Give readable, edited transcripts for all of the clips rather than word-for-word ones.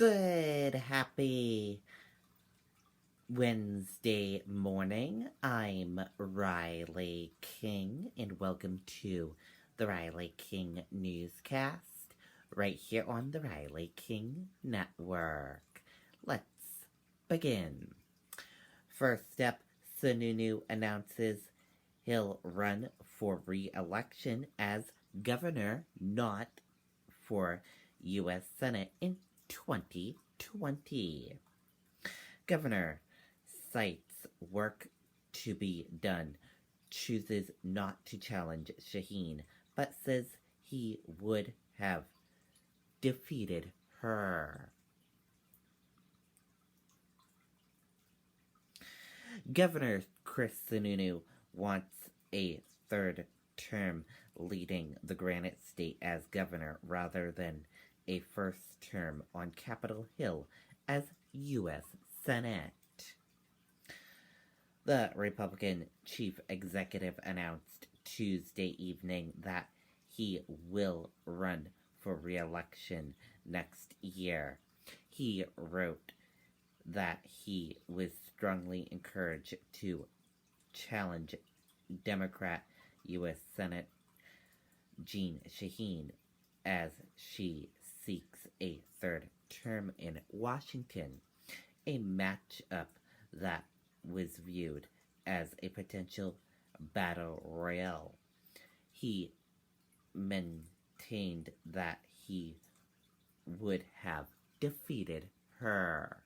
Good, happy Wednesday morning. I'm Riley King, and welcome to the Riley King Newscast, right here on the Riley King Network. Let's begin. First up, Sununu announces he'll run for re-election as governor, not for U.S. Senate in 2020. Governor cites work to be done, chooses not to challenge Shaheen, but says he would have defeated her. Governor Chris Sununu wants a third term leading the Granite State as governor rather than a first term on Capitol Hill as U.S. Senate. The Republican chief executive announced Tuesday evening that he will run for re-election next year. He wrote that he was strongly encouraged to challenge Democrat U.S. Senate Jeanne Shaheen as she seeks a third term in Washington, a matchup that was viewed as a potential battle royale. He maintained that he would have defeated her.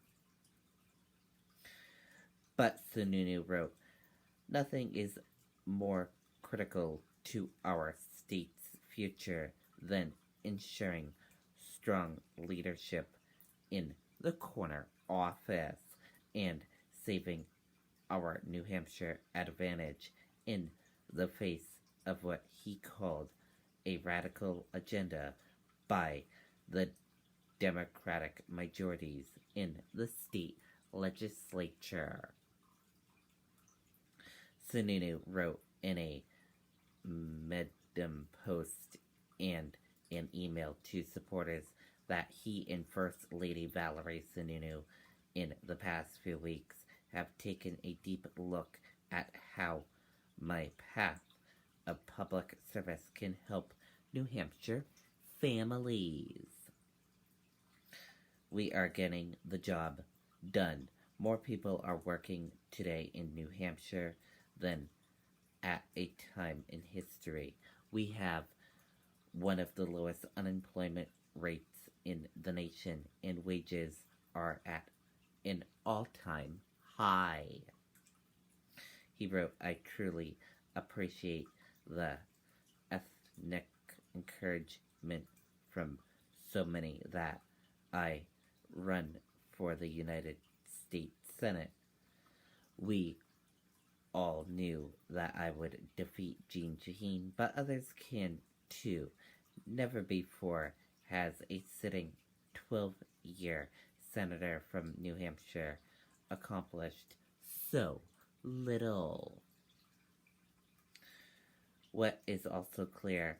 But Sununu wrote, "Nothing is more critical to our state's future than ensuring strong leadership in the corner office and saving our New Hampshire advantage in the face of what he called a radical agenda by the Democratic majorities in the state legislature." Sununu wrote in a Medium post and an email to supporters that he and First Lady Valerie Sununu in the past few weeks have taken a deep look at how my path of public service can help New Hampshire families. We are getting the job done. More people are working today in New Hampshire than at a time in history. We have one of the lowest unemployment rates in the nation, and wages are at an all-time high. He wrote, "I truly appreciate the ethnic encouragement from so many that I run for the United States Senate. We all knew that I would defeat Jeanne Shaheen, but others can too. Never before has a sitting 12-year senator from New Hampshire accomplished so little." What is also clear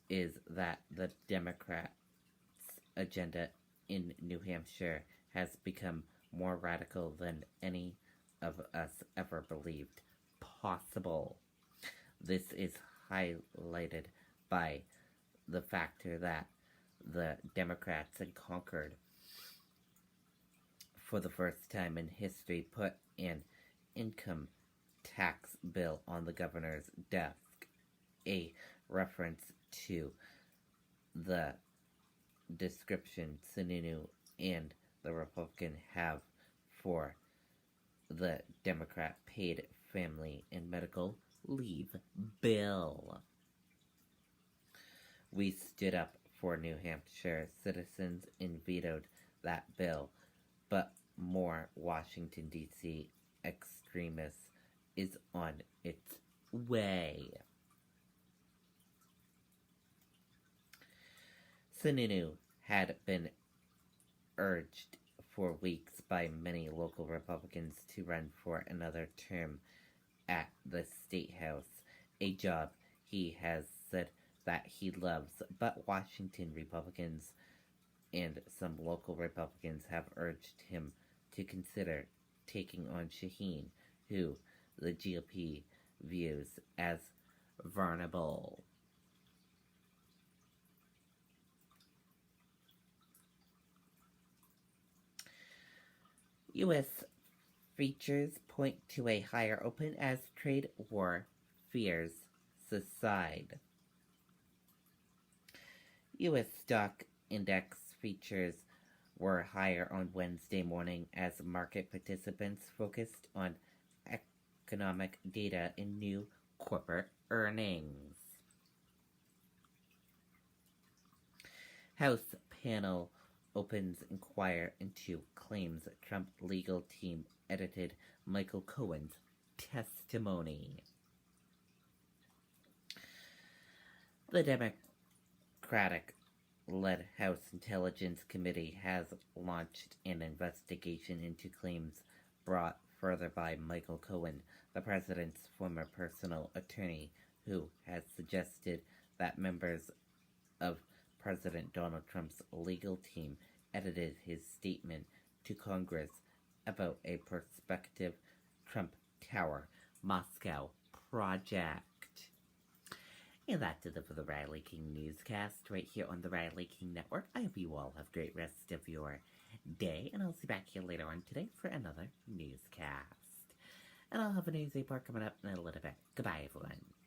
is that the Democrats' agenda in New Hampshire has become more radical than any of us ever believed possible. This is highlighted by the factor that the Democrats in Concord, for the first time in history, put an income tax bill on the governor's desk, a reference to the description Sununu and the Republican have for the Democrat paid family and medical leave bill. We stood up for New Hampshire citizens and vetoed that bill, but more Washington, D.C. extremists is on its way. Sununu had been urged for weeks by many local Republicans to run for another term at the State House, a job he has said that he loves, but Washington Republicans and some local Republicans have urged him to consider taking on Shaheen, who the GOP views as vulnerable. U.S. features point to a higher open as trade war fears subside. U.S. stock index features were higher on Wednesday morning as market participants focused on economic data and new corporate earnings. House panel opens inquiry into claims Trump legal team edited Michael Cohen's testimony. The Democratic-led House Intelligence Committee has launched an investigation into claims brought further by Michael Cohen, the president's former personal attorney, who has suggested that members of President Donald Trump's legal team edited his statement to Congress about a prospective Trump Tower Moscow project. And that's it for the Riley King Newscast right here on the Riley King Network. I hope you all have a great rest of your day, and I'll see you back here later on today for another newscast. And I'll have a news report coming up in a little bit. Goodbye, everyone.